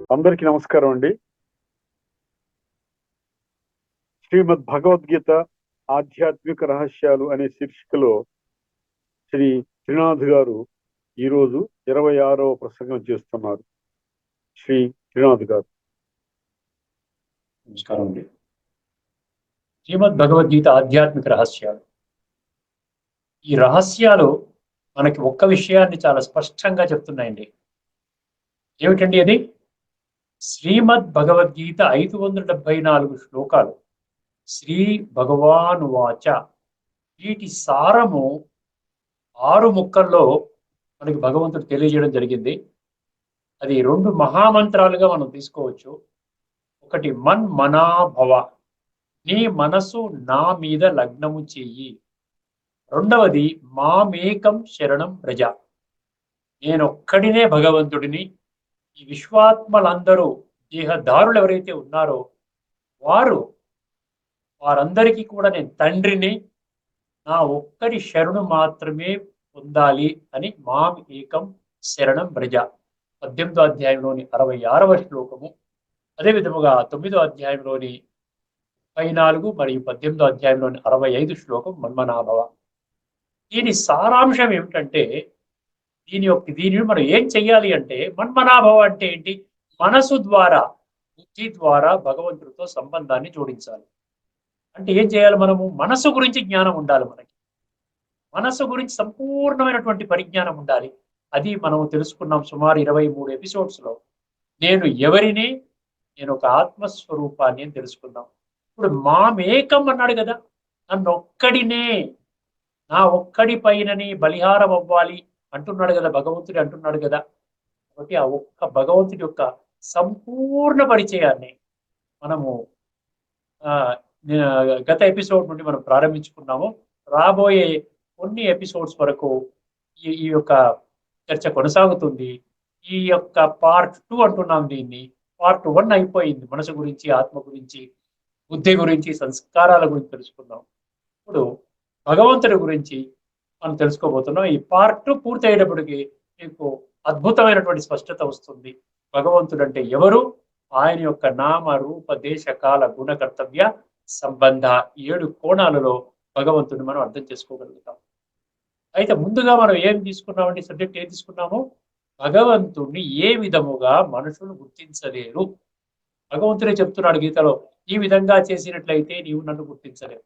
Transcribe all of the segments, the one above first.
అందరికీ నమస్కారం అండి. శ్రీమద్ భగవద్గీత ఆధ్యాత్మిక రహస్యాలు అనే శీర్షికలో శ్రీ త్రినాథ్ గారు ఈరోజు 26వ ప్రసంగం చేస్తున్నారు. శ్రీ త్రినాథ్ గారు. నమస్కారం అండి. శ్రీమద్ భగవద్గీత ఆధ్యాత్మిక రహస్యాలు. ఈ రహస్యాలు మనకి ఒక్క విషయాన్ని చాలా స్పష్టంగా చెప్తున్నాయండి. ఏమిటండి అది? శ్రీమద్ భగవద్గీత 574 శ్లోకాలు. శ్రీ భగవాన్ వాచ. వీటి సారము 6 ముక్కల్లో మనకి భగవంతుడు తెలియజేయడం జరిగింది. అది 2 మహామంత్రాలుగా మనం తీసుకోవచ్చు. ఒకటి మన్మనాభవ, నీ మనసు నా మీద లగ్నము చెయ్యి. రెండవది మామేకం శరణం ప్రజ, నేనొక్కడినే భగవంతుడిని. ఈ విశ్వాత్మలందరూ దేహదారులు ఎవరైతే ఉన్నారో వారందరికీ కూడా నేను తండ్రిని, నా ఒక్కరి శరణు మాత్రమే పొందాలి అని మాం ఏకం శరణం ప్రజ. 18వ అధ్యాయంలోని 66వ శ్లోకము, అదే విధముగా 9వ అధ్యాయంలోని 14 మరియు 18వ అధ్యాయంలోని 65 శ్లోకం మన్మనాభవ. దీని సారాంశం ఏమిటంటే, దీనిని మనం ఏం చెయ్యాలి అంటే, మన్మనాభవ అంటే ఏంటి? మనసు ద్వారా, బుద్ధి ద్వారా భగవంతుడితో సంబంధాన్ని జోడించాలి. అంటే ఏం చేయాలి? మనము మనసు గురించి జ్ఞానం ఉండాలి. మనకి మనసు గురించి సంపూర్ణమైనటువంటి పరిజ్ఞానం ఉండాలి. అది మనం తెలుసుకున్నాం సుమారు 23 ఎపిసోడ్స్లో. నేను ఎవరిని, నేను ఒక ఆత్మస్వరూపాన్ని అని తెలుసుకున్నాం. ఇప్పుడు మామేకం అన్నాడు కదా, నన్ను ఒక్కడినే, నా ఒక్కడి పైనని బలిహారం అవ్వాలి అంటున్నాడు కదా భగవంతుడు, అంటున్నాడు కదా. కాబట్టి ఆ ఒక్క భగవంతుడి యొక్క సంపూర్ణ పరిచయాన్ని మనము గత ఎపిసోడ్ నుండి మనం ప్రారంభించుకున్నాము. రాబోయే కొన్ని ఎపిసోడ్స్ వరకు ఈ యొక్క చర్చ కొనసాగుతుంది. ఈ యొక్క పార్ట్ 2 అంటున్నాం దీన్ని. పార్ట్ 1 అయిపోయింది. మనసు గురించి, ఆత్మ గురించి, బుద్ధి గురించి, సంస్కారాల గురించి తెలుసుకుందాం. ఇప్పుడు భగవంతుడి గురించి మనం తెలుసుకోబోతున్నాం. ఈ పార్ట్ 2 పూర్తయ్యేటప్పటికి మీకు అద్భుతమైనటువంటి స్పష్టత వస్తుంది. భగవంతుడు అంటే ఎవరు, ఆయన యొక్క నామ రూప దేశ కాల గుణ కర్తవ్య సంబంధ 7 కోణాలలో భగవంతుడిని మనం అర్థం చేసుకోగలుగుతాం. అయితే ముందుగా మనం ఏం తీసుకున్నామండి? సబ్జెక్ట్ ఏం తీసుకున్నాము? భగవంతుడిని ఏ విధముగా మనుషులు గుర్తించలేరు. భగవంతుడే చెప్తున్నాడు గీతలో, ఈ విధంగా చేసినట్లయితే నీవు నన్ను గుర్తించలేవు.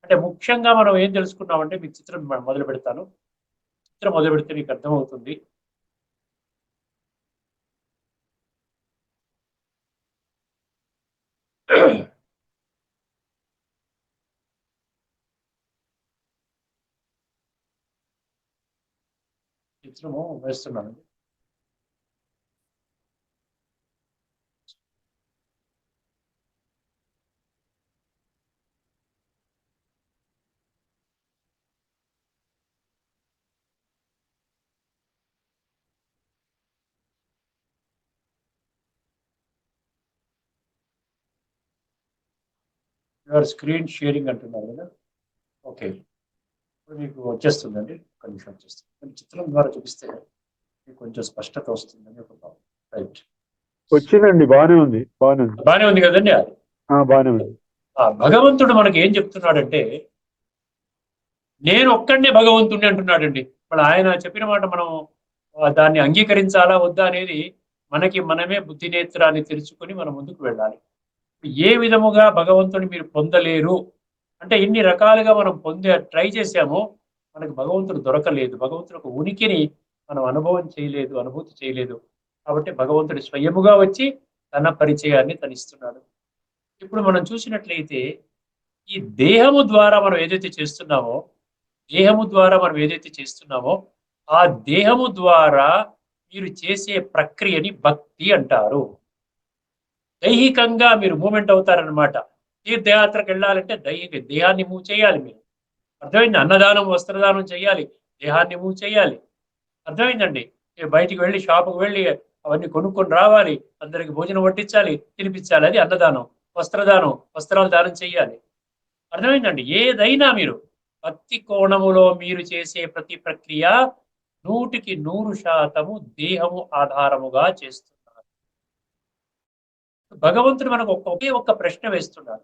అంటే ముఖ్యంగా మనం ఏం తెలుసుకున్నామంటే, మీకు చిత్రం మొదలు పెడతాను. చిత్రం మొదలు పెడితే మీకు అర్థమవుతుంది. చిత్రము వేస్తున్నాను. స్క్రీన్ షేరింగ్ అంటున్నారు కదా. ఓకే, ఇప్పుడు మీకు వచ్చేస్తుందండి. ఒక నిమిషం వచ్చేస్తుంది. చిత్రం ద్వారా చూపిస్తే మీకు కొంచెం స్పష్టత వస్తుందని ఒక భావం. రైట్, వచ్చిందండి. బాగానే ఉంది కదండి. అది బాగానే ఉంది. భగవంతుడు మనకి ఏం చెప్తున్నాడంటే, నేను ఒక్కడనే భగవంతుడిని అంటున్నాడండి. ఇప్పుడు ఆయన చెప్పిన మాట మనం దాన్ని అంగీకరించాలా వద్దా అనేది మనమే బుద్ధి నేత్రాన్ని తెరుచుకొని మనం ముందుకు వెళ్ళాలి. ఏ విధముగా భగవంతుని మీరు పొందలేరు అంటే, ఇన్ని రకాలుగా మనం ట్రై చేశామో మనకు భగవంతుడు దొరకలేదు. భగవంతుడు ఒక ఉనికిని మనం అనుభూతి చేయలేదు. కాబట్టి భగవంతుడు స్వయముగా వచ్చి తన పరిచయాన్ని తనిస్తున్నాడు. ఇప్పుడు మనం చూసినట్లయితే, ఈ దేహము ద్వారా మనం ఏదైతే చేస్తున్నామో ఆ దేహము ద్వారా మీరు చేసే ప్రక్రియని భక్తి అంటారు. దైహికంగా మీరు మూమెంట్ అవుతారనమాట. తీర్థయాత్రకు వెళ్ళాలంటే దేహాన్ని మూవ్ చేయాలి. మీరు అర్థమైంది? అన్నదానం, వస్త్రదానం చేయాలి, దేహాన్ని మూవ్ చేయాలి. అర్థమైందండి? బయటికి వెళ్ళి, షాపుకి వెళ్ళి అవన్నీ కొనుక్కొని రావాలి, అందరికి భోజనం వడ్డించాలి, తినిపించాలి. అది అన్నదానం. వస్త్రదానం, వస్త్రాలు దానం చేయాలి. అర్థమైందండి? ఏదైనా మీరు భక్తి కోణములో మీరు చేసే ప్రతి ప్రక్రియ 100% దేహము ఆధారముగా చేస్తున్నారు. భగవంతుడు మనకు ఒకే ఒక్క ప్రశ్న వేస్తున్నారు.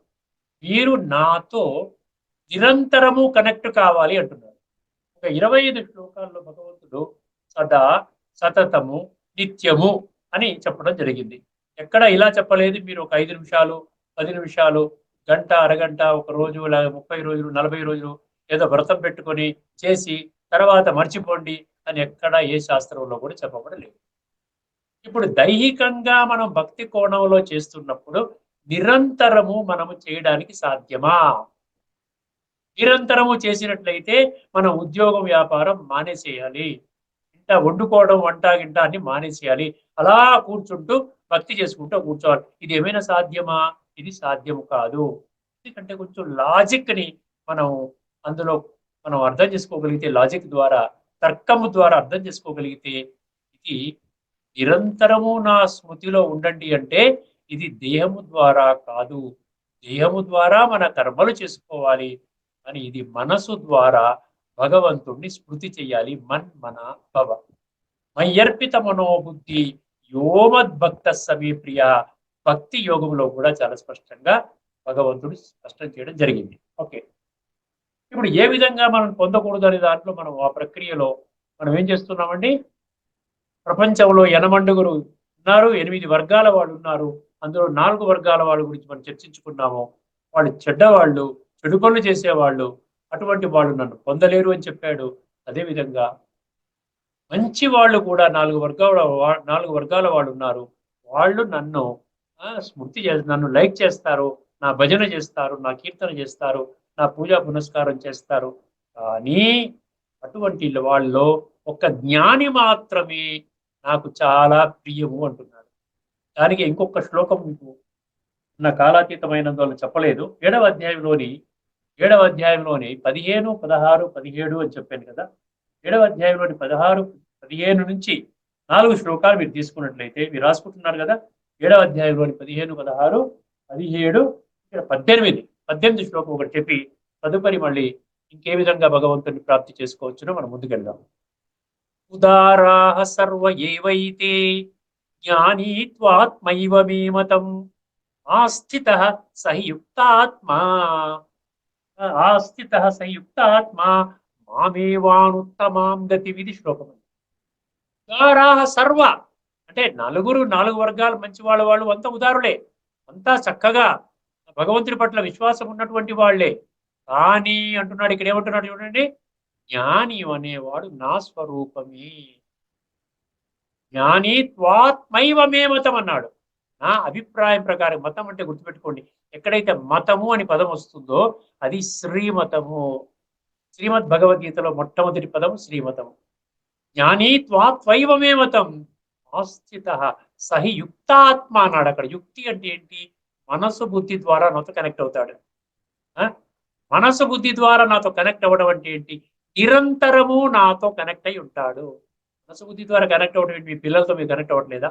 మీరు నాతో నిరంతరము కనెక్ట్ కావాలి అంటున్నారు. ఒక 25 శ్లోకాల్లో భగవంతుడు సదా, సతతము, నిత్యము అని చెప్పడం జరిగింది. ఎక్కడ ఇలా చెప్పలేదు. మీరు ఒక 5 నిమిషాలు, 10 నిమిషాలు, గంట, అరగంట, ఒక రోజు, 30 రోజులు, 40 రోజులు ఏదో వ్రతం పెట్టుకొని చేసి తర్వాత మర్చిపోండి అని ఎక్కడ ఏ శాస్త్రంలో కూడా చెప్పబడలేదు. ఇప్పుడు దైహికంగా మనం భక్తి కోణంలో చేస్తున్నప్పుడు నిరంతరము మనము చేయడానికి సాధ్యమా? నిరంతరము చేసినట్లయితే మనం ఉద్యోగం, వ్యాపారం మానేసేయాలి. ఇంట వండుకోవడం, వంట గింట అన్ని మానేసేయాలి. అలా కూర్చుంటూ భక్తి చేసుకుంటూ కూర్చోవాలి. ఇది ఏమైనా సాధ్యమా? ఇది సాధ్యము కాదు. ఎందుకంటే కొంచెం లాజిక్ ని మనం అందులో మనం అర్థం చేసుకోగలిగితే, లాజిక్ ద్వారా, తర్కము ద్వారా అర్థం చేసుకోగలిగితే, ఇది నిరంతరము నా స్మృతిలో ఉండండి అంటే ఇది దేహము ద్వారా కాదు. దేహము ద్వారా మన కర్మలు చేసుకోవాలి అని ఇది మనసు ద్వారా భగవంతుణ్ణి స్మృతి చెయ్యాలి. మన్మన భవ మయ్యర్పిత మనోబుద్ధి యోమద్భక్త సమీ ప్రియ. భక్తి యోగంలో కూడా చాలా స్పష్టంగా భగవంతుడు స్పష్టం చేయడం జరిగింది. ఓకే, ఇప్పుడు ఏ విధంగా మనం పొందకూడదు అనే దాంట్లో మనం ఆ ప్రక్రియలో మనం ఏం చేస్తున్నామండి? ప్రపంచంలో ఎనమండుగురు ఉన్నారు, 8 వర్గాల వాళ్ళు ఉన్నారు. అందులో 4 వర్గాల వాళ్ళ గురించి మనం చర్చించుకున్నాము. వాళ్ళు చెడ్డవాళ్ళు, చెడు పనులు చేసేవాళ్ళు, అటువంటి వాళ్ళు నన్ను పొందలేరు అని చెప్పాడు. అదేవిధంగా మంచి వాళ్ళు కూడా 4 వర్గాల వాళ్ళు ఉన్నారు. వాళ్ళు నన్ను స్మృతి నన్ను లైక్ చేస్తారు, నా భజన చేస్తారు, నా కీర్తన చేస్తారు, నా పూజా పునస్కారం చేస్తారు. కానీ అటువంటి వాళ్ళలో ఒక జ్ఞాని మాత్రమే నాకు చాలా ప్రియము అంటున్నాడు. దానికి ఇంకొక శ్లోకం మీకు నా కాలాతీతమైనందువల్ల చెప్పలేదు. 7వ అధ్యాయంలోని 15, 16, 17 అని చెప్పాను కదా. 7వ అధ్యాయంలోని 16, 15 నుంచి 4 శ్లోకాలు మీరు తీసుకున్నట్లయితే, మీరు రాసుకుంటున్నారు కదా. 7వ అధ్యాయంలోని 15, 16, 17, 18 శ్లోకం ఒకటి చెప్పి తదుపరి మళ్ళీ ఇంకే విధంగా భగవంతుని ప్రాప్తి చేసుకోవచ్చునో మనం ముందుకెళ్దాం. ఉదారాః సర్వ ఏవైతే జ్ఞానీ త్వాత్మైవ మే మతం ఆస్థితః సహి యుక్తాత్మా మామేవానుత్తమాం గతి విధి శ్లోకం. ఉదారాః సర్వ అంటే 4 వర్గాలు మంచి వాళ్ళు అంతా ఉదారులే, అంతా చక్కగా భగవంతుడి పట్ల విశ్వాసం ఉన్నటువంటి వాళ్లే. కానీ అంటున్నాడు, ఇక్కడ ఏమంటున్నాడు చూడండి, జ్ఞాని అనేవాడు నా స్వరూపమే. జ్ఞాని త్వాత్మైవ మే మతం అన్నాడు. నా అభిప్రాయం ప్రకారం, మతం అంటే గుర్తుపెట్టుకోండి, ఎక్కడైతే మతము అని పదం వస్తుందో అది శ్రీమతము. శ్రీమద్ భగవద్గీతలో మొట్టమొదటి పదం శ్రీమతము. జ్ఞాని త్వాత్వైవ మే మతం ఆస్థితః సహి యుక్తాత్మ అన్నాడు. అక్కడ యుక్తి అంటే ఏంటి? మనసు బుద్ధి ద్వారా నాతో కనెక్ట్ అవుతాడు. మనసు బుద్ధి ద్వారా నాతో కనెక్ట్ అవ్వడం అంటే ఏంటి? నిరంతరము నాతో కనెక్ట్ అయి ఉంటాడు. మనసు బుద్ధి ద్వారా కనెక్ట్ అవ్వడం ఏంటి? మీ పిల్లలతో మీరు కనెక్ట్ అవ్వట్లేదా?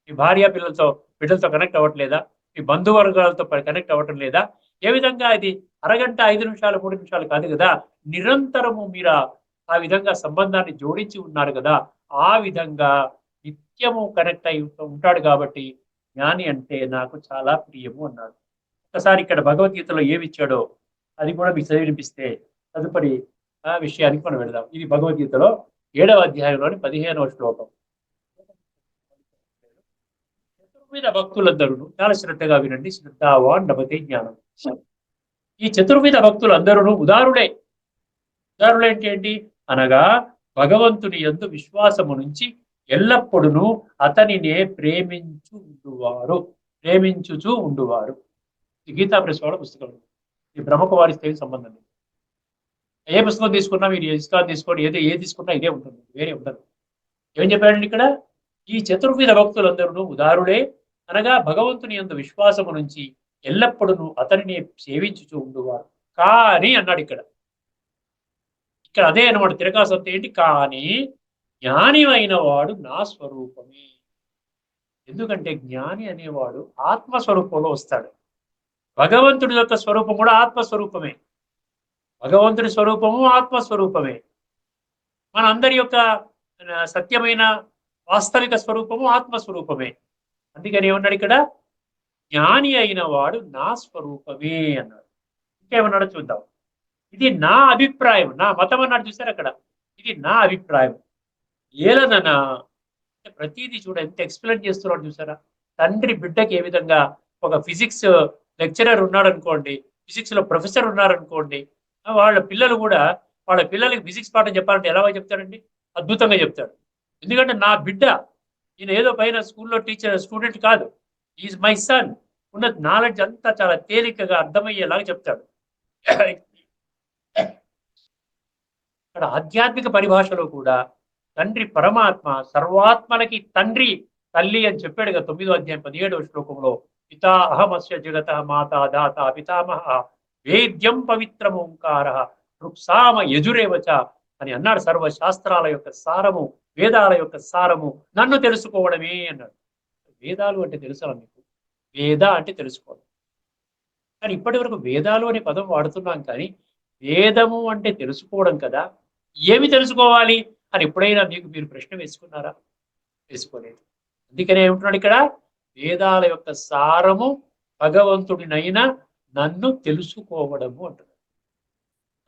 మీ భార్య బిడ్డలతో కనెక్ట్ అవ్వట్లేదా? మీ బంధువర్గాలతో కనెక్ట్ అవ్వటం లేదా? ఏ విధంగా ఇది అరగంట, 5 నిమిషాలు, 3 నిమిషాలు కాదు కదా. నిరంతరము మీరు ఆ విధంగా సంబంధాన్ని జోడించి ఉన్నారు కదా. ఆ విధంగా నిత్యము కనెక్ట్ అయి ఉంటాడు కాబట్టి జ్ఞాని అంటే నాకు చాలా ప్రియము అన్నాడు. ఒకసారి ఇక్కడ భగవద్గీతలో ఏమిచ్చాడో అది కూడా మీకు చదివినిపిస్తే తదుపరి విషయానికి మనం వెళదాం. ఇది భగవద్గీతలో 7వ అధ్యాయంలోని 15వ శ్లోకం. చతుర్విధ భక్తులందరూ చాలా శ్రద్ధగా వినండి. శ్రద్ధావాన్ లభతే జ్ఞానం. ఈ చతుర్విధ భక్తులందరూ ఉదారులే. ఉదారులు ఏంటి అనగా భగవంతుని యందు విశ్వాసము నుంచి ఎల్లప్పుడూ అతనినే ప్రేమించుచూ ఉండువారు. ఈ గీతా ప్రెస్ వాళ్ళ పుస్తకం. ఈ బ్రహ్మకుమారి సంబంధం లేదు. ఏ పుస్తకం తీసుకున్నా, మీరు ఇస్కాన్ తీసుకోండి, ఏది తీసుకున్నా ఇదే ఉంటుంది, వేరే ఉండదు. ఏం చెప్పాడండి ఇక్కడ? ఈ చతుర్విధ భక్తులందరూ ఉదారులే అనగా భగవంతుని యందు విశ్వాసము నుంచి ఎల్లప్పుడూ అతనిని సేవించుచూ ఉండువారు. కానీ అన్నాడు ఇక్కడ అదే అనమాట. తిరకాసత్త ఏంటి? కానీ జ్ఞాని అయిన వాడు నా స్వరూపమే. ఎందుకంటే జ్ఞాని అనేవాడు ఆత్మస్వరూపంలో వస్తాడు. భగవంతుడి యొక్క స్వరూపం కూడా ఆత్మస్వరూపమే. భగవంతుడి స్వరూపము ఆత్మస్వరూపమే. మనందరి యొక్క సత్యమైన వాస్తవిక స్వరూపము ఆత్మస్వరూపమే. అందుకని ఏమన్నాడు ఇక్కడ? జ్ఞాని అయిన వాడు నా స్వరూపమే అన్నాడు. ఇంకేమన్నాడో చూద్దాం. ఇది నా అభిప్రాయం, నా మతం అన్నాడు చూసారు అక్కడ. ఇది నా అభిప్రాయం. ఏలననా అంటే ప్రతిదీ చూడ ఎంత ఎక్స్ప్లెయిన్ చేస్తున్నాడు చూసారా. తండ్రి బిడ్డకి ఏ విధంగా, ఒక ఫిజిక్స్ లెక్చరర్ ఉన్నాడు అనుకోండి, ఫిజిక్స్ లో ప్రొఫెసర్ ఉన్నారనుకోండి, వాళ్ళ పిల్లలు కూడా వాళ్ళ పిల్లలకి ఫిజిక్స్ పాఠం చెప్పాలంటే ఎలా చెప్తాడండి? అద్భుతంగా చెప్తాడు. ఎందుకంటే నా బిడ్డ, ఈయన ఏదో పైన స్కూల్లో టీచర్ స్టూడెంట్ కాదు, ఈజ్ మై సన్. ఉన్న నాలెడ్జ్ అంతా చాలా తేలికగా అర్థమయ్యేలాగా చెప్తాడు. ఇక్కడ ఆధ్యాత్మిక పరిభాషలో కూడా తండ్రి పరమాత్మ, సర్వాత్మలకి తండ్రి తల్లి అని చెప్పాడు కదా 9వ అధ్యాయం 17వ శ్లోకంలో. పితా అహమస్య జగత మాత దాత పితామహ వేద్యం పవిత్రం ఓంకార రుక్సామ యజురేవచ అని అన్నాడు. సర్వశాస్త్రాల యొక్క సారము, వేదాల యొక్క సారము నన్ను తెలుసుకోవడమే అన్నాడు. వేదాలు అంటే తెలుసా మీకు? వేద అంటే తెలుసుకోవడం. కానీ ఇప్పటి వరకు వేదాలు అనే పదం వాడుతున్నాం, కానీ వేదము అంటే తెలుసుకోవడం కదా. ఏమి తెలుసుకోవాలి అని ఎప్పుడైనా మీరు ప్రశ్న వేసుకున్నారా? వేసుకోలేదు. అందుకనే ఏమంటున్నాడు ఇక్కడ, వేదాల యొక్క సారము భగవంతుడినైనా నన్ను తెలుసుకోవడము అంటున్నాడు.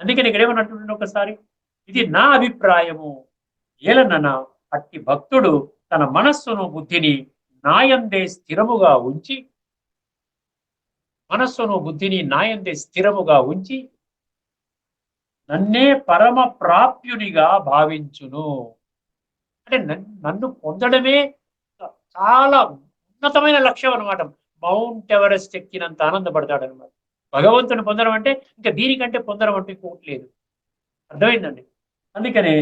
అందుకని ఇక్కడ ఏమన్నట్టు ఒకసారి, ఇది నా అభిప్రాయము. ఏలనన అట్టి భక్తుడు తన మనస్సును బుద్ధిని నాయందే స్థిరముగా ఉంచి, మనస్సును బుద్ధిని నాయందే స్థిరముగా ఉంచి నన్నే పరమ ప్రాప్యునిగా భావించును. అంటే నన్ను పొందడమే చాలా ఉన్నతమైన లక్ష్యం అనమాట. మౌంట్ ఎవరెస్ట్ ఎక్కినంత ఆనందపడతాడు అనమాట. భగవంతుని పొందడం అంటే ఇంకా దీనికంటే పొందడం అంటే ఇంకోటి లేదు. అర్థమైందండి? అందుకనే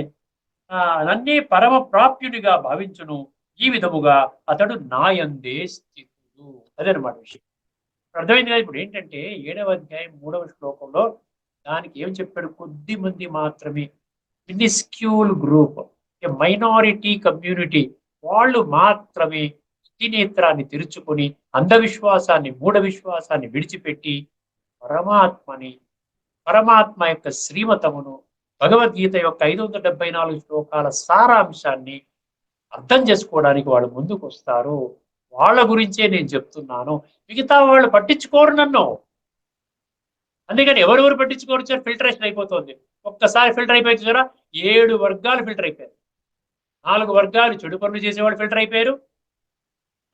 నన్నే పరమ ప్రాప్యునిగా భావించును, ఈ విధముగా అతడు నాయందే స్థితుడు. అదనమాట విషయం. అర్థమైంది కదా. ఇప్పుడు ఏంటంటే 7వ అధ్యాయం 3వ శ్లోకంలో దానికి ఏం చెప్పాడు? కొద్ది మంది మాత్రమే, మినిస్క్యూల్ గ్రూప్, ఏ మైనారిటీ కమ్యూనిటీ, వాళ్ళు మాత్రమే నేత్రాన్ని తెరుచుకొని అంధవిశ్వాసాన్ని, మూఢ విశ్వాసాన్ని విడిచిపెట్టి పరమాత్మ యొక్క శ్రీమతమును, భగవద్గీత యొక్క 574 శ్లోకాల సారాంశాన్ని అర్థం చేసుకోవడానికి వాళ్ళు ముందుకు వస్తారు. వాళ్ళ గురించే నేను చెప్తున్నాను. మిగతా వాళ్ళు పట్టించుకోరు నన్ను. అందుకని ఎవరెవరు పట్టించుకోరు, ఫిల్టరేషన్ అయిపోతుంది. ఒక్కసారి ఫిల్టర్ అయిపోయి చూసారా, 7 వర్గాలు ఫిల్టర్ అయిపోయారు. 4 వర్గాలు చెడు పనులు చేసేవాళ్ళు ఫిల్టర్ అయిపోయారు.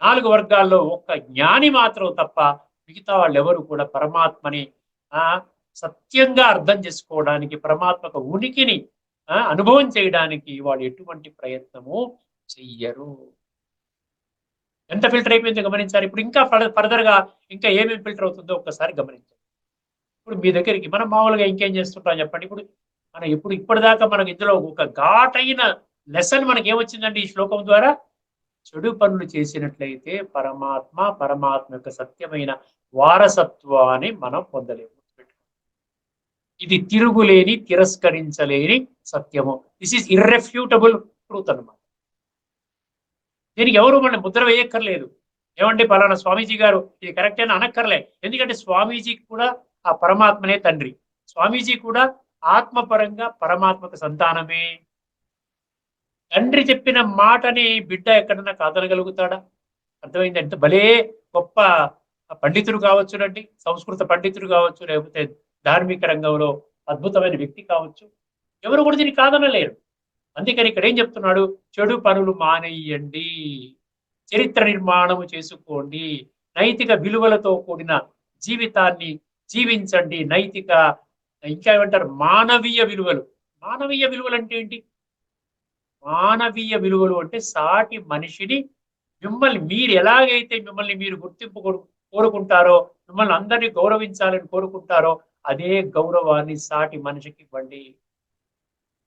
4 వర్గాల్లో ఒక్క జ్ఞాని మాత్రం తప్ప మిగతా వాళ్ళు ఎవరు కూడా పరమాత్మని సత్యంగా అర్థం చేసుకోవడానికి, పరమాత్మక ఉనికిని అనుభవం చేయడానికి వాళ్ళు ఎటువంటి ప్రయత్నము చెయ్యరు. ఎంత ఫిల్టర్ అయిపోయిందో గమనించాలి. ఇప్పుడు ఇంకా ఫర్దర్గా ఇంకా ఏమేమి ఫిల్టర్ అవుతుందో ఒక్కసారి గమనించాలి. ఇప్పుడు మీ దగ్గరికి మనం మామూలుగా ఇంకేం చేస్తుంటాం చెప్పండి. ఇప్పుడు ఇప్పటిదాకా మనకి ఇందులో ఒక ఘాటైన లెసన్ మనకి ఏమొచ్చిందండి ఈ శ్లోకం ద్వారా? చెడు పనులు చేసినట్లయితే పరమాత్మ యొక్క సత్యమైన వారసత్వాన్ని మనం పొందలేము. ఇది తిరుగులేని, తిరస్కరించలేని సత్యము. దిస్ ఈజ్ ఇర్రెఫ్యూటబుల్ ట్రూత్ అన్నమాట. దీనికి ఎవరు మన ముద్ర వేయక్కర్లేదు. ఏమంటే పలానా స్వామీజీ గారు ఇది కరెక్ట్ అని అనక్కర్లే. ఎందుకంటే స్వామీజీకి కూడా ఆ పరమాత్మనే తండ్రి. స్వామీజీ కూడా ఆత్మపరంగా పరమాత్మక సంతానమే. తండ్రి చెప్పిన మాటని బిడ్డ ఎక్కడన్నా కాదనగలుగుతాడా? అర్థమైందంటే భలే గొప్ప పండితుడు కావచ్చునండి, సంస్కృత పండితుడు కావచ్చు, లేకపోతే ధార్మిక రంగంలో అద్భుతమైన వ్యక్తి కావచ్చు, ఎవరు కూడా దీన్ని కాదనలేరు. అందుకని ఇక్కడ ఏం చెప్తున్నాడు? చెడు పనులు మానేయండి, చరిత్ర నిర్మాణము చేసుకోండి, నైతిక విలువలతో కూడిన జీవితాన్ని జీవించండి. నైతిక, ఇంకా ఏమంటారు, మానవీయ విలువలు. మానవీయ విలువలు అంటే ఏంటి? మానవీయ విలువలు అంటే సాటి మనిషిని, మీరు ఎలాగైతే మిమ్మల్ని మీరు గుర్తింపు కోరుకుంటారో, మిమ్మల్ని అందరినీ గౌరవించాలని కోరుకుంటారో అదే గౌరవాన్ని సాటి మనిషికి ఇవ్వండి.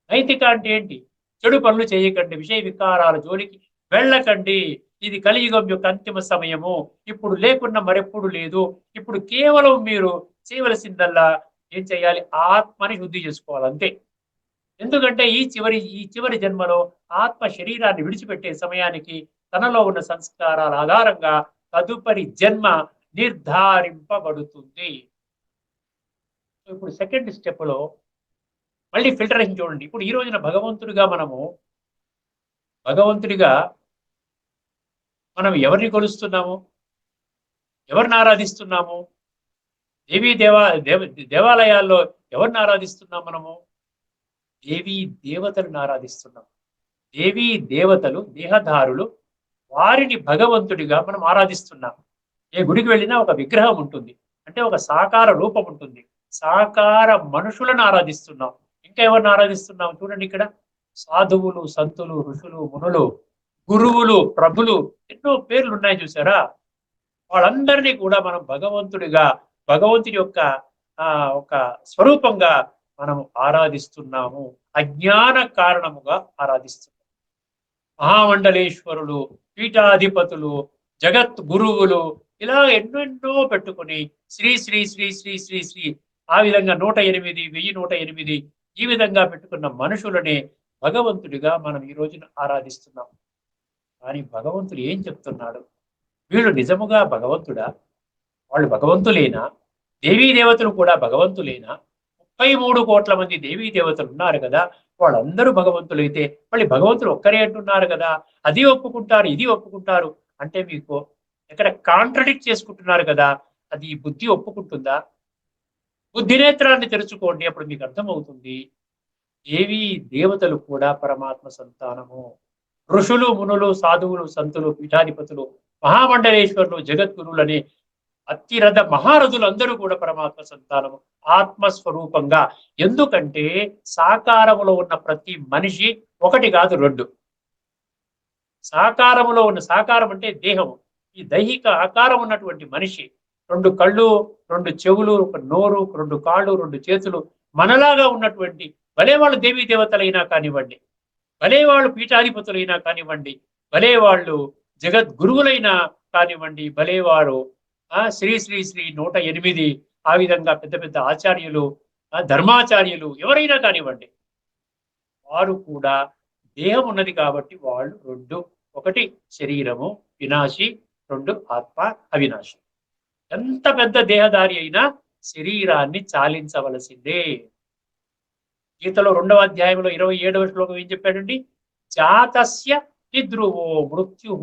నైతిక అంటే ఏంటి? చెడు పనులు చేయకండి, విషయ వికారాల జోలికి వెళ్ళకండి. ఇది కలియుగం యొక్క అంతిమ సమయము. ఇప్పుడు లేకున్నా మరెప్పుడు లేదు. ఇప్పుడు కేవలం మీరు చేయవలసిందల్లా ఏం చేయాలి? ఆత్మని శుద్ధి చేసుకోవాలి, అంతే. ఎందుకంటే ఈ చివరి జన్మలో ఆత్మ శరీరాన్ని విడిచిపెట్టే సమయానికి తనలో ఉన్న సంస్కారాల ఆధారంగా తదుపరి జన్మ నిర్ధారింపబడుతుంది. ఇప్పుడు సెకండ్ స్టెప్ లో మళ్ళీ ఫిల్టరేషన్ చూడండి. ఇప్పుడు ఈ రోజున భగవంతుడిగా మనం ఎవరిని కొలుస్తున్నాము? ఎవరిని ఆరాధిస్తున్నాము? దేవాలయాల్లో ఎవరిని ఆరాధిస్తున్నాం మనము? దేవీ దేవతలను ఆరాధిస్తున్నాం. దేవీ దేవతలు దేహధారులు, వారిని భగవంతుడిగా మనం ఆరాధిస్తున్నాం. ఏ గుడికి వెళ్ళినా ఒక విగ్రహం ఉంటుంది, అంటే ఒక సాకార రూపం ఉంటుంది. సాకార మనుషులను ఆరాధిస్తున్నాం. ఇంకా ఎవరిని ఆరాధిస్తున్నాం చూడండి ఇక్కడ. సాధువులు, సంతులు, ఋషులు, మునులు, గురువులు, ప్రభులు, ఎన్నో పేర్లు ఉన్నాయి చూసారా. వాళ్ళందరినీ కూడా మనం భగవంతుడిగా, భగవంతుడి యొక్క ఒక స్వరూపంగా మనం ఆరాధిస్తున్నాము. అజ్ఞాన కారణముగా ఆరాధిస్తున్నాము. మహామండలేశ్వరులు, పీఠాధిపతులు, జగత్ గురువులు, ఇలా ఎన్నెన్నో పెట్టుకుని శ్రీ శ్రీ శ్రీ శ్రీ శ్రీ శ్రీ ఆ విధంగా 108, 1108 ఈ విధంగా పెట్టుకున్న మనుషులనే భగవంతుడిగా మనం ఈ రోజున ఆరాధిస్తున్నాం. కానీ భగవంతుడు ఏం చెప్తున్నాడు? వీళ్ళు నిజముగా భగవంతుడా? వాళ్ళు భగవంతులేనా? దేవీ దేవతలు కూడా భగవంతులేనా? 33 కోట్ల మంది దేవీ దేవతలు ఉన్నారు కదా, వాళ్ళందరూ భగవంతులైతే మళ్ళీ భగవంతులు ఒక్కరే అంటున్నారు కదా, అది ఒప్పుకుంటారు ఇది ఒప్పుకుంటారు అంటే మీకు ఎక్కడ కాంట్రడిక్ట్ చేసుకుంటున్నారు కదా. అది బుద్ధి ఒప్పుకుంటుందా? బుద్ధి నేత్రాన్ని తెరుచుకోండి, అప్పుడు మీకు అర్థమవుతుంది. దేవీ దేవతలు కూడా పరమాత్మ సంతానము. ఋషులు, మునులు, సాధువులు, సంతులు, పీఠాధిపతులు, మహామండలేశ్వరులు, జగద్గురువులని అతిరథ మహారథులు అందరూ కూడా పరమాత్మ సంతానము, ఆత్మస్వరూపంగా. ఎందుకంటే సాకారములో ఉన్న ప్రతి మనిషి ఒకటి కాదు, రెండు. సాకారములో ఉన్న, సాకారం అంటే దేహము, ఈ దైహిక ఆకారం ఉన్నటువంటి మనిషి 2 కళ్ళు, 2 చెవులు, 1 నోరు, 2 కాళ్ళు, 2 చేతులు మనలాగా ఉన్నటువంటి భలే వాళ్ళు దేవీ దేవతలైనా కానివ్వండి, భలే వాళ్ళు పీఠాధిపతులైనా కానివ్వండి, భలే వాళ్ళు జగద్గురువులైనా కానివ్వండి, భలే వారు శ్రీ శ్రీ శ్రీ 108 ఆ విధంగా పెద్ద పెద్ద ఆచార్యులు, ధర్మాచార్యులు ఎవరైనా కానివ్వండి, వారు కూడా దేహం ఉన్నది కాబట్టి వాళ్ళు 2. 1 శరీరము వినాశి, 2 ఆత్మ అవినాశి. ఎంత పెద్ద దేహధారి అయినా శరీరాన్ని చాలించవలసిందే. గీతలో 2వ అధ్యాయంలో 27వ శ్లోకం ఏం చెప్పాడండి? జాతస్య హి ధ్రువో మృత్యు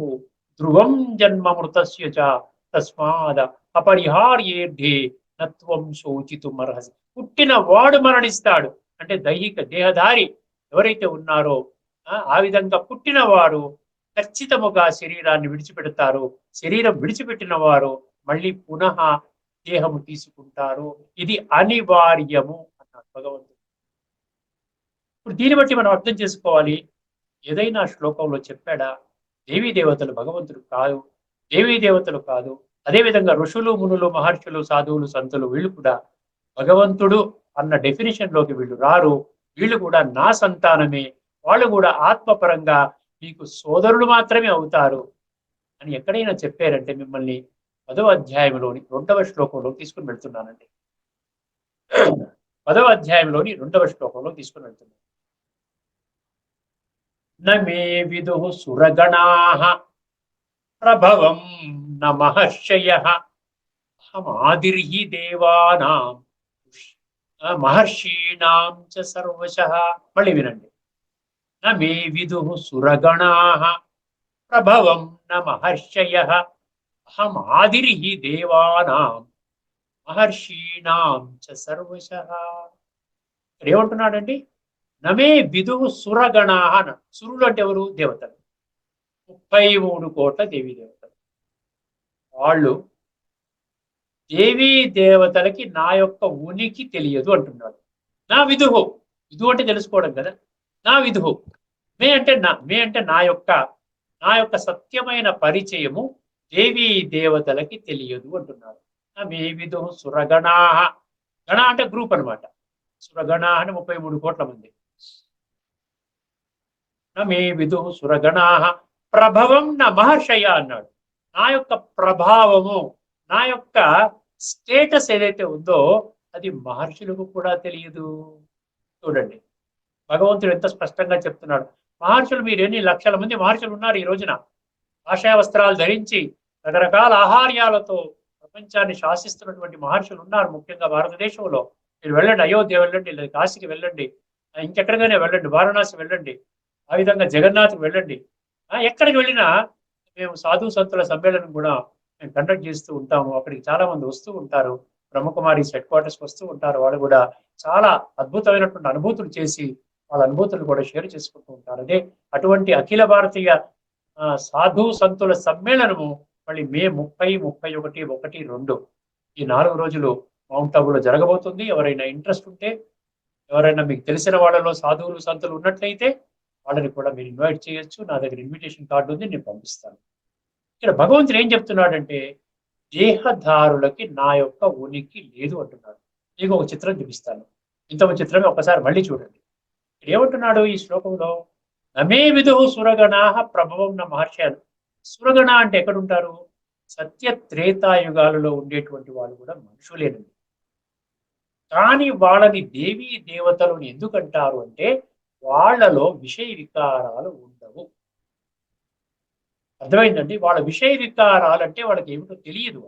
ధ్రువం జన్మ మృతస్య చ తస్మాద అపరిహార్యేర్ధే నత్వం శోచితుం అర్హసి. పుట్టిన వాడు మరణిస్తాడు అంటే దైహిక దేహధారి ఎవరైతే ఉన్నారో ఆ విధంగా పుట్టిన వారు ఖచ్చితముగా శరీరాన్ని విడిచిపెడతారు. శరీరం విడిచిపెట్టిన వారు మళ్ళీ పునః దేహము తీసుకుంటారు. ఇది అనివార్యము అన్నారు భగవంతుడు. ఇప్పుడు దీన్ని బట్టి మనం అర్థం చేసుకోవాలి, ఏదైనా శ్లోకంలో చెప్పాడా దేవీ దేవతలు భగవంతుడు కాదు, దేవీ దేవతలు కాదు. అదేవిధంగా ఋషులు, మునులు, మహర్షులు, సాధువులు, సంతులు వీళ్ళు కూడా భగవంతుడు అన్న డెఫినేషన్ లోకి వీళ్ళు రారు. వీళ్ళు కూడా నా సంతానమే, వాళ్ళు కూడా ఆత్మపరంగా మీకు సోదరులు మాత్రమే అవుతారు అని ఎక్కడైనా చెప్పారంటే మిమ్మల్ని 10వ అధ్యాయంలోని 2వ శ్లోకంలో తీసుకుని వెళ్తున్నానండి. 10వ అధ్యాయంలోని 2వ శ్లోకంలో తీసుకుని వెళ్తున్నాను. నమే విదుః సురగణాః ప్రభవం న మహర్షయః అహమాదిర్హి దేవానాం మహర్షీణాం చ సర్వశః. మళ్ళీ వినండి. నమే విదుః సురగణాః ప్రభవం న మహర్షయః అహమాదిర్హి దేవానాం మహర్షీణాం చ సర్వశః. ఇక్కడ ఏమంటున్నాడండి? నమే విదుః సురగణాః. సురులు అంటే ఎవరు? దేవతలు. 33 కోట్ల దేవీ దేవతలు. వాళ్ళు దేవీ దేవతలకి నా యొక్క ఉనికి తెలియదు అంటున్నాడు. నా విదుహు, విదు అంటే తెలుసుకోవడం కదా. నా విదుహు, మే అంటే నా యొక్క సత్యమైన పరిచయము దేవీ దేవతలకి తెలియదు అంటున్నాడు. మే విదుః సురగణాః. గణ అంటే గ్రూప్ అనమాట. సురగణాః అంటే 33 కోట్ల మంది. మే విదుః సురగణాః ప్రభవం న మహర్షయ అన్నాడు. నా యొక్క ప్రభావము, నా యొక్క స్టేటస్ ఏదైతే ఉందో అది మహర్షులకు కూడా తెలియదు. చూడండి భగవంతుడు ఎంత స్పష్టంగా చెప్తున్నాడు. మహర్షులు, మీరు ఎన్ని లక్షల మంది మహర్షులు ఉన్నారు ఈ రోజున. ఆశయ వస్త్రాలు ధరించి రకరకాల ఆహార్యాలతో ప్రపంచాన్ని శాసిస్తున్నటువంటి మహర్షులు ఉన్నారు. ముఖ్యంగా భారతదేశంలో మీరు వెళ్ళండి, అయోధ్య వెళ్ళండి, లేదా కాశీకి వెళ్ళండి, ఇంకెక్కడికైనా వెళ్ళండి, వారణాసి వెళ్ళండి, ఆ విధంగా జగన్నాథ్కి వెళ్ళండి. ఎక్కడికి వెళ్ళినా మేము సాధు సంతుల సమ్మేళనం కూడా మేము కండక్ట్ చేస్తూ ఉంటాము. అక్కడికి చాలా మంది వస్తూ ఉంటారు. బ్రహ్మకుమారి హెడ్ క్వార్టర్స్ వస్తూ ఉంటారు. వాళ్ళు కూడా చాలా అద్భుతమైనటువంటి అనుభూతులు చేసి వాళ్ళ అనుభూతులు కూడా షేర్ చేసుకుంటూ ఉంటారు. అదే అటువంటి అఖిల భారతీయ సాధు సంతుల సమ్మేళనము మళ్ళీ మే 30, 31, 1, 2 ఈ 4 రోజులు మౌంట్ ఆబులో జరగబోతుంది. ఎవరైనా ఇంట్రెస్ట్ ఉంటే, ఎవరైనా మీకు తెలిసిన వాళ్ళలో సాధువులు సంతులు ఉన్నట్లయితే వాళ్ళని కూడా మీరు ఇన్వైట్ చేయొచ్చు. నా దగ్గర ఇన్విటేషన్ కార్డు ఉంది, నేను పంపిస్తాను. ఇక్కడ భగవంతుడు ఏం చెప్తున్నాడంటే, దేహదారులకి నా యొక్క ఉనికి లేదు అంటున్నాడు. మీకు ఒక చిత్రం చూపిస్తాను. ఇంతకు చిత్రమే ఒకసారి మళ్ళీ చూడండి. ఇక్కడ ఏమంటున్నాడు ఈ శ్లోకంలో, నమే విదు సురగణా ప్రభవం న మహర్షాలు. సురగణ అంటే ఎక్కడుంటారు? సత్య త్రేతాయుగాలలో ఉండేటువంటి వాళ్ళు కూడా మనుషులేనండి. కానీ వాళ్ళని దేవీ దేవతలు ఎందుకంటారు అంటే, వాళ్ళలో విషయ వికారాలు ఉండవు. అర్థమైందండి? వాళ్ళ విషయ వికారాలు అంటే వాళ్ళకి ఏమిటో తెలియదు.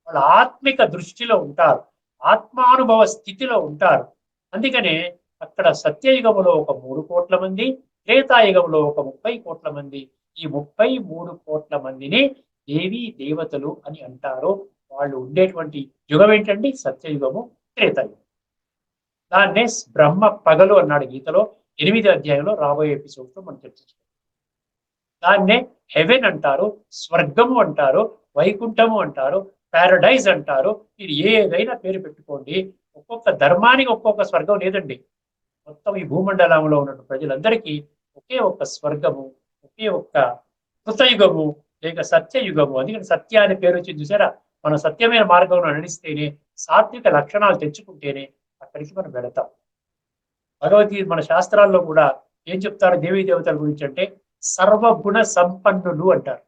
వాళ్ళ ఆత్మిక దృష్టిలో ఉంటారు, ఆత్మానుభవ స్థితిలో ఉంటారు. అందుకనే అక్కడ సత్యయుగములో ఒక 3 కోట్ల మంది, త్రేతాయుగంలో ఒక 30 కోట్ల మంది, ఈ 33 కోట్ల మందిని దేవీ దేవతలు అని అంటారు. వాళ్ళు ఉండేటువంటి యుగం ఏంటండి? సత్యయుగము, త్రేతాయుగం. దాన్నే బ్రహ్మ పగలు అన్నాడు గీతలో 8వ అధ్యాయంలో. రాబోయే ఎపిసోడ్స్ లో మనం చర్చించుకుంటాం. దాన్నే హెవెన్ అంటారు, స్వర్గము అంటారు, వైకుంఠము అంటారు, పారడైజ్ అంటారు. మీరు ఏదైనా పేరు పెట్టుకోండి. ఒక్కొక్క ధర్మానికి ఒక్కొక్క స్వర్గం లేదండి. మొత్తం ఈ భూమండలంలో ఉన్న ప్రజలందరికీ ఒకే ఒక్క స్వర్గము, ఒకే ఒక్క కృతయుగము లేక సత్యయుగము. అందుకని సత్య అనే పేరు వచ్చింది చూసారా? మన సత్యమైన మార్గంలో నడిస్తేనే, సాత్విక లక్షణాలు తెచ్చుకుంటేనే అక్కడికి మనం వెళతాం. భగవద్గీత మన శాస్త్రాల్లో కూడా ఏం చెప్తారు దేవీ దేవతల గురించి అంటే, సర్వగుణ సంపన్నులు అంటారు.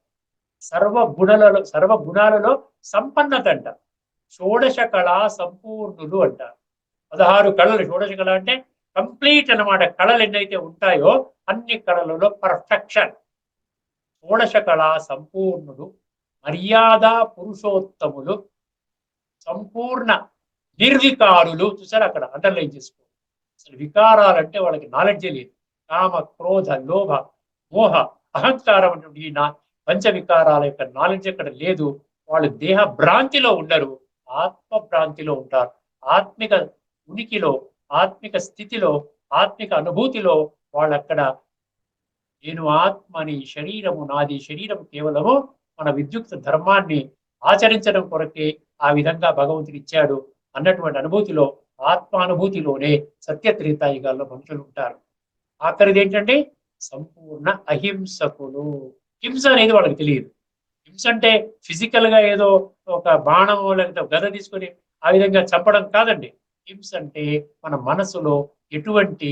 సర్వగుణాలలో సంపన్నత అంట. షోడశ కళా సంపూర్ణులు అంటారు. 16 కళలు. షోడశ కళ అంటే కంప్లీట్ అన్నమాట. కళలు ఎన్నైతే ఉంటాయో అన్ని కళలలో పర్ఫెక్షన్. షోడశ కళా సంపూర్ణులు, మర్యాద పురుషోత్తములు, సంపూర్ణ నిర్వికారులు. చూసారు అక్కడ అండర్లైన్ చేసుకో. అసలు వికారాలంటే వాళ్ళకి నాలెడ్జే లేదు. కామ, క్రోధ, లోభ, మోహ, అహంకారం అటువంటి ఈ పంచవికారాల యొక్క నాలెడ్జ్ అక్కడ లేదు. వాళ్ళు దేహ భ్రాంతిలో ఉండరు, ఆత్మ భ్రాంతిలో ఉంటారు. ఆత్మిక ఉనికిలో, ఆత్మిక స్థితిలో, ఆత్మిక అనుభూతిలో వాళ్ళక్కడ నేను ఆత్మని, శరీరము నాది, శరీరము కేవలము మన విద్యుక్త ధర్మాన్ని ఆచరించడం కొరకే ఆ విధంగా భగవంతుడు ఇచ్చాడు అన్నటువంటి అనుభూతిలో, ఆత్మానుభూతిలోనే సత్యత్రేతాయుగాల్లో మనుషులు ఉంటారు. ఆఖరిది ఏంటంటే సంపూర్ణ అహింసకులు. హింస అనేది వాళ్ళకి తెలియదు. హింస అంటే ఫిజికల్ గా ఏదో ఒక బాణము లేకపోతే గద తీసుకొని ఆ విధంగా చంపడం కాదండి. హింస అంటే మన మనసులో ఎటువంటి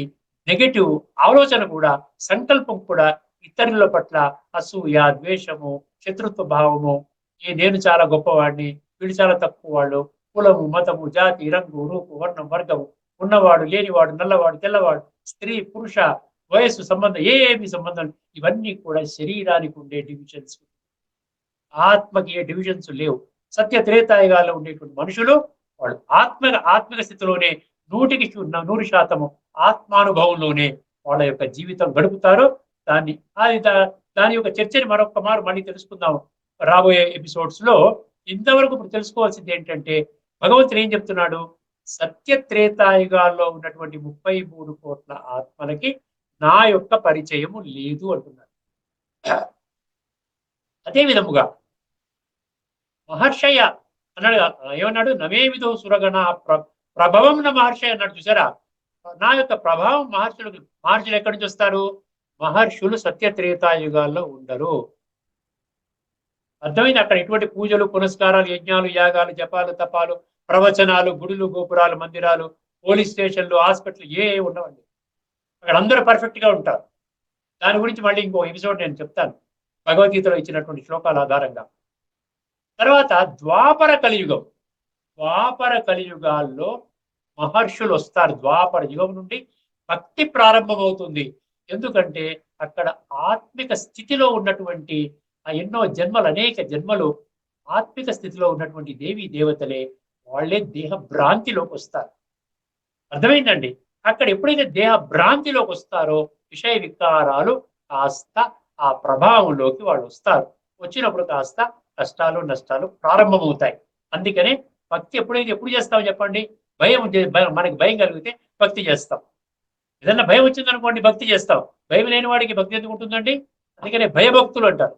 నెగటివ్ ఆలోచన కూడా, సంకల్పం కూడా ఇతరుల పట్ల అసూయ, ద్వేషము, శత్రుత్వ భావము, నేను చాలా గొప్పవాడిని, వీడు చాలా తక్కువ వాళ్ళు, కులము, మతము, జాతి, రంగు, రూపు, వర్ణం, వర్గము, ఉన్నవాడు, లేనివాడు, నల్లవాడు, తెల్లవాడు, స్త్రీ, పురుష, వయస్సు సంబంధం, ఏమి సంబంధం, ఇవన్నీ కూడా శరీరానికి ఉండే డివిజన్స్. ఆత్మకి ఏ డివిజన్స్ లేవు. సత్య త్రేతాయుగాల్లో ఉండేటువంటి మనుషులు వాళ్ళు ఆత్మిక స్థితిలోనే 100% ఆత్మానుభవంలోనే వాళ్ళ యొక్క జీవితం గడుపుతారు. దాని యొక్క చర్చని మరొక మారు మళ్ళీ తెలుసుకుందాం రాబోయే ఎపిసోడ్స్ లో. ఇంతవరకు ఇప్పుడు తెలుసుకోవాల్సింది ఏంటంటే, భగవంతుడు ఏం చెప్తున్నాడు? సత్య త్రేతాయుగాల్లో ఉన్నటువంటి 33 కోట్ల ఆత్మలకి నా యొక్క పరిచయము లేదు అంటున్నాడు. అదే విధముగా మహర్షయ అన్నాడు. ఏమన్నాడు? నమే విధో సురగణ ప్రభవం న మహర్షయ అన్నాడు. చూసారా? నా యొక్క ప్రభావం మహర్షులు ఎక్కడి నుంచి వస్తారు? మహర్షులు సత్య త్రేతాయుగాల్లో ఉండరు. అర్థమైంది? అక్కడ ఎటువంటి పూజలు, పునస్కారాలు, యజ్ఞాలు, యాగాలు, జపాలు, తపాలు, ప్రవచనాలు, గుడులు, గోపురాలు, మందిరాలు, పోలీస్ స్టేషన్లు, హాస్పిటల్ ఏ ఉండవండి. అక్కడ అందరూ పర్ఫెక్ట్ గా ఉంటారు. దాని గురించి మళ్ళీ ఇంకో ఎపిసోడ్ నేను చెప్తాను భగవద్గీతలో ఇచ్చినటువంటి శ్లోకాల ఆధారంగా. తర్వాత ద్వాపర కలియుగాల్లో మహర్షులు వస్తారు. ద్వాపర యుగం నుండి భక్తి ప్రారంభమవుతుంది. ఎందుకంటే అక్కడ ఆత్మిక స్థితిలో ఉన్నటువంటి ఎన్నో జన్మలు, అనేక జన్మలు ఆత్మిక స్థితిలో ఉన్నటువంటి దేవీ దేవతలే వాళ్ళే దేహ భ్రాంతిలోకి వస్తారు. అర్థమైందండి? అక్కడ ఎప్పుడైతే దేహ భ్రాంతిలోకి వస్తారో విషయ వికారాలు కాస్త ఆ ప్రభావంలోకి వాళ్ళు వస్తారు. వచ్చినప్పుడు కాస్త కష్టాలు నష్టాలు ప్రారంభమవుతాయి. అందుకనే భక్తి ఎప్పుడు చేస్తాం చెప్పండి? మనకి భయం కలిగితే భక్తి చేస్తాం. ఏదన్నా భయం వచ్చిందనుకోండి భక్తి చేస్తాం. భయం లేని వాడికి భక్తి ఎందుకు ఉంటుందండి? అందుకనే భయభక్తులు అంటారు.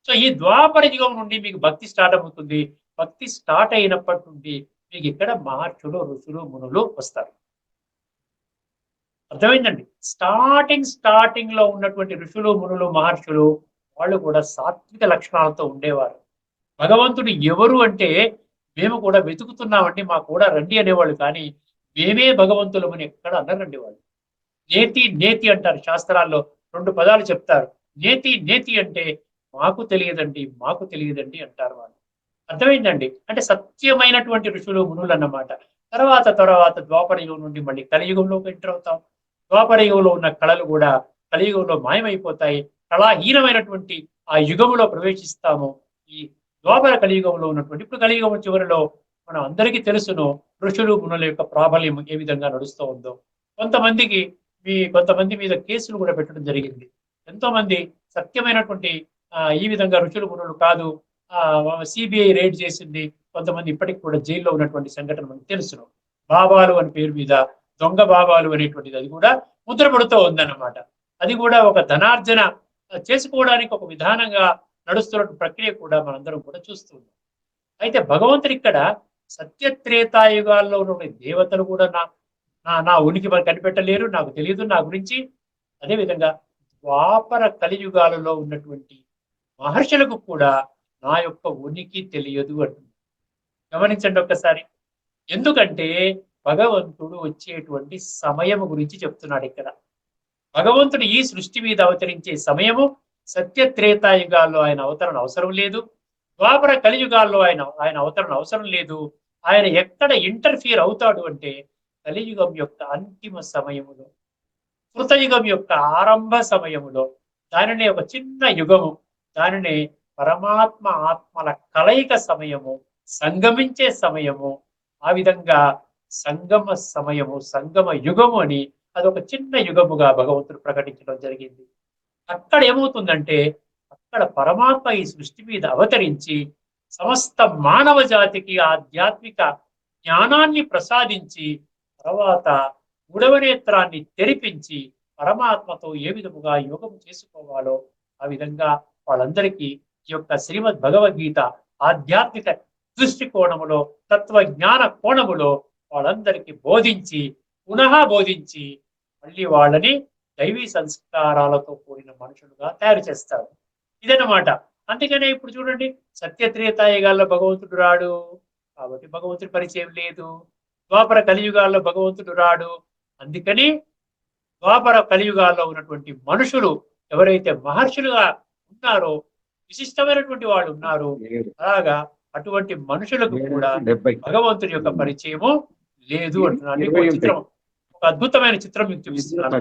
సో ఈ ద్వాపర యుగం నుండి మీకు భక్తి స్టార్ట్ అవుతుంది. భక్తి స్టార్ట్ అయినప్పటి నుండి మీకు ఇక్కడ మహర్షులు, ఋషులు, మునులు వస్తారు. అర్థమైందండి? స్టార్టింగ్ లో ఉన్నటువంటి ఋషులు, మునులు, మహర్షులు వాళ్ళు కూడా సాత్విక లక్షణాలతో ఉండేవారు. భగవంతుడు ఎవరు అంటే మేము కూడా వెతుకుతున్నామండి, మా కూడా రండి అనేవాళ్ళు. కానీ మేమే భగవంతులమని ఎక్కడ అన్నారండి వాళ్ళు. నేతి నేతి అంటారు శాస్త్రాల్లో. 2 పదాలు చెప్తారు. నేతి నేతి అంటే మాకు తెలియదండి అంటారు వాళ్ళు. అర్థమైందండి? అంటే సత్యమైనటువంటి ఋషులు, మునులు అన్నమాట. తర్వాత ద్వాపర యుగం నుండి మళ్ళీ కలియుగంలోకి ఎంటర్ అవుతాం. ద్వాపర యుగంలో ఉన్న కళలు కూడా కలియుగంలో మాయమైపోతాయి. కళాహీనమైనటువంటి ఆ యుగంలో ప్రవేశిస్తాము. ఈ ద్వాపర కలియుగంలో ఉన్నటువంటి, ఇప్పుడు కలియుగం చివరిలో మనం అందరికీ తెలుసును ఋషులు, మునుల యొక్క ప్రాబల్యం ఏ విధంగా నడుస్తూ ఉందో. కొంతమంది మీద కేసులు కూడా పెట్టడం జరిగింది. ఎంతో మంది సత్యమైనటువంటి ఈ విధంగా ఋషులు, మునులు కాదు, సిబిఐ రైడ్ చేసింది. కొంతమంది ఇప్పటికి కూడా జైల్లో ఉన్నటువంటి సంఘటన మనకు తెలుసును. బాబాలు అని పేరు మీద దొంగ బాబాలు అనేటువంటిది అది కూడా ముద్రపడుతూ ఉందన్నమాట. అది కూడా ఒక ధనార్జన చేసుకోవడానికి ఒక విధానంగా నడుస్తున్న ప్రక్రియ కూడా మనందరం కూడా చూస్తున్నాం. అయితే భగవంతుడు ఇక్కడ సత్యత్రేతాయుగాల్లో ఉన్న దేవతలు కూడా నా ఉనికి కనిపెట్టలేరు, నాకు తెలియదు నా గురించి. అదేవిధంగా ద్వాపర కలియుగాలలో ఉన్నటువంటి మహర్షులకు కూడా నా యొక్క ఉనికి తెలియదు అంటుంది. గమనించండి ఒక్కసారి. ఎందుకంటే భగవంతుడు వచ్చేటువంటి సమయము గురించి చెప్తున్నాడు ఇక్కడ. భగవంతుడు ఈ సృష్టి మీద అవతరించే సమయము సత్యత్రేతాయుగాల్లో ఆయన అవతరణ అవసరం లేదు. ద్వాపర కలియుగాల్లో ఆయన అవతరణ అవసరం లేదు. ఆయన ఎక్కడ ఇంటర్ఫియర్ అవుతాడు అంటే కలియుగం యొక్క అంతిమ సమయములో, కృతయుగం యొక్క ఆరంభ సమయములో, దానినే ఒక చిన్న యుగము, దానినే పరమాత్మ ఆత్మల కలయిక సమయము, సంగమించే సమయము, ఆ విధంగా సంగమ సమయము, సంగమ యుగము అని అదొక చిన్న యుగముగా భగవంతుడు ప్రకటించడం జరిగింది. అక్కడ ఏమవుతుందంటే అక్కడ పరమాత్మ ఈ సృష్టి మీద అవతరించి సమస్త మానవ జాతికి ఆధ్యాత్మిక జ్ఞానాన్ని ప్రసాదించి తర్వాత 3వ నేత్రాన్ని తెరిపించి పరమాత్మతో ఏ విధముగా యోగం చేసుకోవాలో ఆ విధంగా వాళ్ళందరికీ ఈ యొక్క శ్రీమద్ భగవద్గీత ఆధ్యాత్మిక దృష్టికోణములో, తత్వజ్ఞాన కోణములో వాళ్ళందరికీ బోధించి బోధించి మళ్ళీ వాళ్ళని దైవీ సంస్కారాలతో కూడిన మనుషులుగా తయారు చేస్తారు. ఇదన్నమాట. అందుకనే ఇప్పుడు చూడండి, సత్యత్రేతాయుగాల్లో భగవంతుడు రాడు కాబట్టి భగవంతుడి పరిచయం లేదు. ద్వాపర కలియుగాల్లో భగవంతుడు రాడు. అందుకని ద్వాపర కలియుగాల్లో ఉన్నటువంటి మనుషులు ఎవరైతే మహర్షులుగా ఉన్నారో, విశిష్టమైనటువంటి వాళ్ళు ఉన్నారు, అలాగా అటువంటి మనుషులకు కూడా భగవంతుడి యొక్క పరిచయము లేదు అంటున్నాను. ఒక అద్భుతమైన చిత్రం మీకు చూపిస్తున్నాను.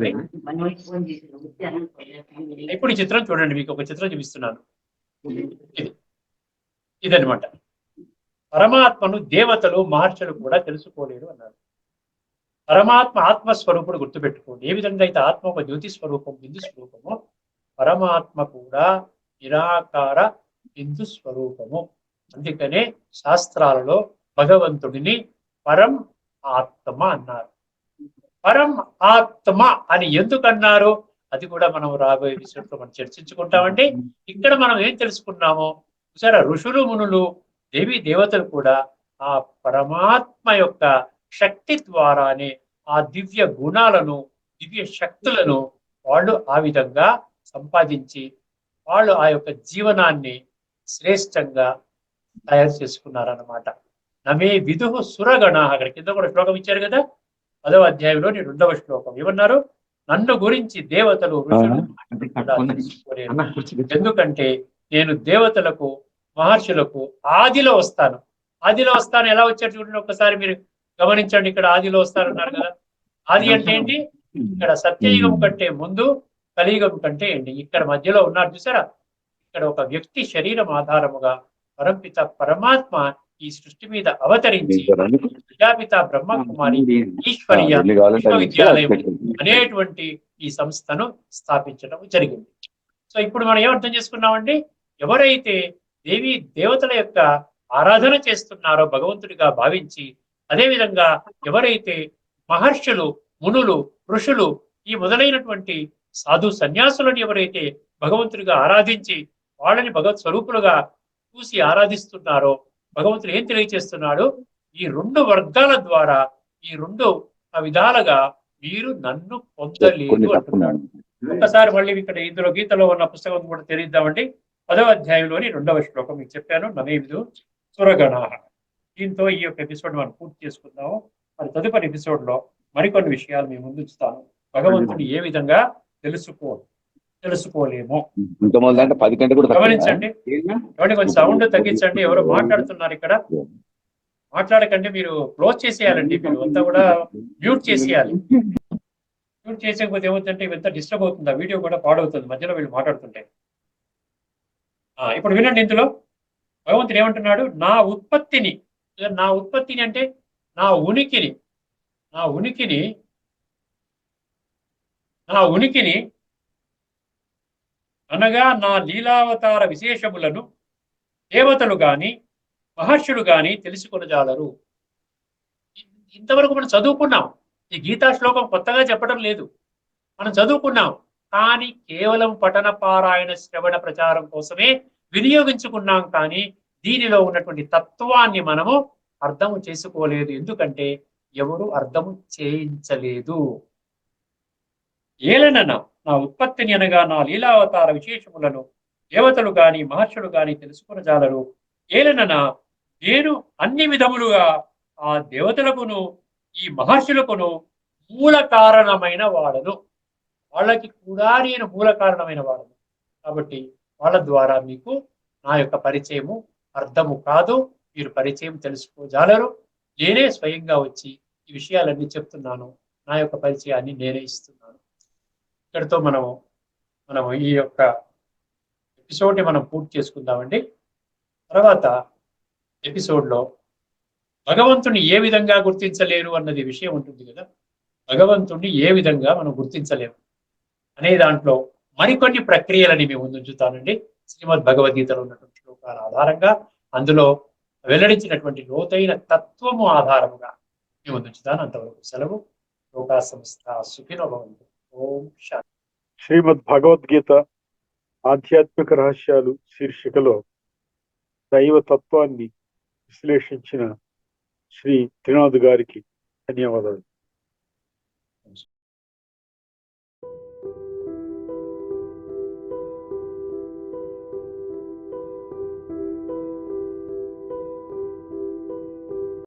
ఇప్పుడు ఈ చిత్రం చూడండి, మీకు ఒక చిత్రం చూపిస్తున్నాను. ఇదనమాట. పరమాత్మను దేవతలు, మహర్షులు కూడా తెలుసుకోలేరు అన్నారు. పరమాత్మ ఆత్మస్వరూపుడు గుర్తుపెట్టుకోండి. ఏ విధంగా అయితే ఆత్మ ఒక జ్యోతి స్వరూపం, బిందు స్వరూపము, పరమాత్మ కూడా నిరాకార బిందు స్వరూపము. అందుకనే శాస్త్రాలలో భగవంతుడిని పరం ఆత్మ అన్నారు. పరం ఆత్మ అని ఎందుకన్నారు అది కూడా మనం రాబోయే విషయంలో మనం చర్చించుకుంటామండి. ఇక్కడ మనం ఏం తెలుసుకున్నామో సరే, ఋషులు, మునులు, దేవీ దేవతలు కూడా ఆ పరమాత్మ యొక్క శక్తి ద్వారానే ఆ దివ్య గుణాలను, దివ్య శక్తులను వాళ్ళు ఆ విధంగా సంపాదించి వాళ్ళు ఆ యొక్క జీవనాన్ని శ్రేష్టంగా తయారు చేసుకున్నారన్నమాట. నమే విదుహు సురగణ, అక్కడ కింద కూడా శ్లోకం ఇచ్చారు కదా, 10వ అధ్యాయంలోని 2వ శ్లోకం. ఏమన్నారు? నన్ను గురించి దేవతలు, ఋషులు తెలుసుకోలేరు. ఎందుకంటే నేను దేవతలకు, మహర్షులకు ఆదిలో వస్తాను. ఎలా వచ్చారు చూడండి ఒక్కసారి మీరు గమనించండి. ఇక్కడ ఆదిలో వస్తారన్నారు కదా. ఆది అంటే ఏంటి? ఇక్కడ సత్యయుగం కంటే ముందు, కలియుగం కంటే ఏంటి, ఇక్కడ మధ్యలో ఉన్నారు చూసారా. ఇక్కడ ఒక వ్యక్తి శరీరం ఆధారముగా పరంపిత పరమాత్మ ఈ సృష్టి మీద అవతరించి ప్రజాపిత బ్రహ్మకుమారి ఈశ్వరీయ విశ్వవిద్యాలయం అనేటువంటి ఈ సంస్థను స్థాపించడం జరిగింది. సో ఇప్పుడు మనం ఏమర్థం చేసుకున్నామండి? ఎవరైతే దేవీ దేవతల యొక్క ఆరాధన చేస్తున్నారో భగవంతుడిగా భావించి, అదేవిధంగా ఎవరైతే మహర్షులు, మునులు, ఋషులు ఈ మొదలైనటువంటి సాధు సన్యాసులను ఎవరైతే భగవంతుడిగా ఆరాధించి వాళ్ళని భగవత్ స్వరూపులుగా చూసి ఆరాధిస్తున్నారో, భగవంతుడు ఏం తెలియజేస్తున్నాడు? ఈ రెండు వర్గాల ద్వారా, ఈ రెండు విధాలుగా మీరు నన్ను పొందలేదు అంటున్నాడు. ఒక్కసారి మళ్ళీ ఇక్కడ ఇందులో గీతలో ఉన్న పుస్తకం కూడా తెలియద్దామండి. 10వ అధ్యాయంలోని 2వ శ్లోకం మీకు చెప్పాను, నమేవిదు సురగణా. దీంతో ఈ యొక్క ఎపిసోడ్ మనం పూర్తి చేసుకుందాము. మరి తదుపరి ఎపిసోడ్ లో మరికొన్ని విషయాలు మేము ముందుంచుతాను. భగవంతుని ఏ విధంగా తెలుసుకోలేము. గమనించండి, ఎవరి కొంచెం సౌండ్ తగ్గించండి. ఎవరో మాట్లాడుతున్నారు ఇక్కడ, మాట్లాడకండి. మీరు క్లోజ్ చేసేయాలండి, మీరు అంతా కూడా మ్యూట్ చేసేయాలి. మ్యూట్ చేసేకపోతే ఏమవుతుందంటే ఇవంతా డిస్టర్బ్ అవుతుంది, ఆ వీడియో కూడా పాడవుతుంది మధ్యలో వీళ్ళు మాట్లాడుతుంటే. ఇప్పుడు వినండి, ఇందులో భగవంతుడు ఏమంటున్నాడు? నా ఉత్పత్తిని అంటే నా ఉనికిని అనగా నా లీలావతార విశేషములను దేవతలు గాని మహర్షులు గాని తెలుసుకొనజాలరు. ఇంతవరకు మనం చదువుకున్నాం, ఈ గీతా శ్లోకం కొత్తగా చెప్పడం లేదు, మనం చదువుకున్నాం. కానీ కేవలం పఠన పారాయణ శ్రవణ ప్రచారం కోసమే వినియోగించుకున్నాం. కానీ దీనిలో ఉన్నటువంటి తత్వాన్ని మనము అర్థము చేసుకోలేదు. ఎందుకంటే ఎవరు అర్థము చేయించలేదు. ఏలనన నా ఉత్పత్తిని అనగా నా లీలావతార విశేషములను దేవతలు గాని మహర్షులు గాని తెలుసుకొనజాలరు. ఏలనన నేను అన్ని విధములుగా ఆ దేవతలకును ఈ మహర్షులకును మూల కారణమైన వాడను. వాళ్ళకి కూడా నేను మూల కారణమైన వాడను. కాబట్టి వాళ్ళ ద్వారా మీకు నా యొక్క పరిచయము అర్థము కాదు, మీరు పరిచయం తెలుసుకోజాలరు. నేనే స్వయంగా వచ్చి ఈ విషయాలన్నీ చెప్తున్నాను, నా యొక్క పరిచయాన్ని నేనే ఇస్తున్నాను. ఇక్కడితో మనము ఈ యొక్క ఎపిసోడ్ని మనం పూర్తి చేసుకుందామండి. తర్వాత ఎపిసోడ్లో భగవంతుని ఏ విధంగా గుర్తించలేరు అన్నది విషయం ఉంటుంది కదా. భగవంతుణ్ణి ఏ విధంగా మనం గుర్తించలేము అనే దాంట్లో మరికొన్ని ప్రక్రియలని మేము ముందుంచుతానండి. శ్రీమద్ భగవద్గీతలో ఉన్నటువంటి శ్లోకాల ఆధారంగా, అందులో వెల్లడించినటువంటి లోతైన తత్వము ఆధారముగా మేము ముందుంచుతాను. అంతవరకు సెలవు. లోకా సంస్థ సుఖినో భవంతు. ఓం శాంతి. శ్రీమద్ భగవద్గీత ఆధ్యాత్మిక రహస్యాలు శీర్షికలో దైవ తత్వాన్ని విశ్లేషించిన శ్రీ త్రినాథ్ గారికి ధన్యవాదాలు.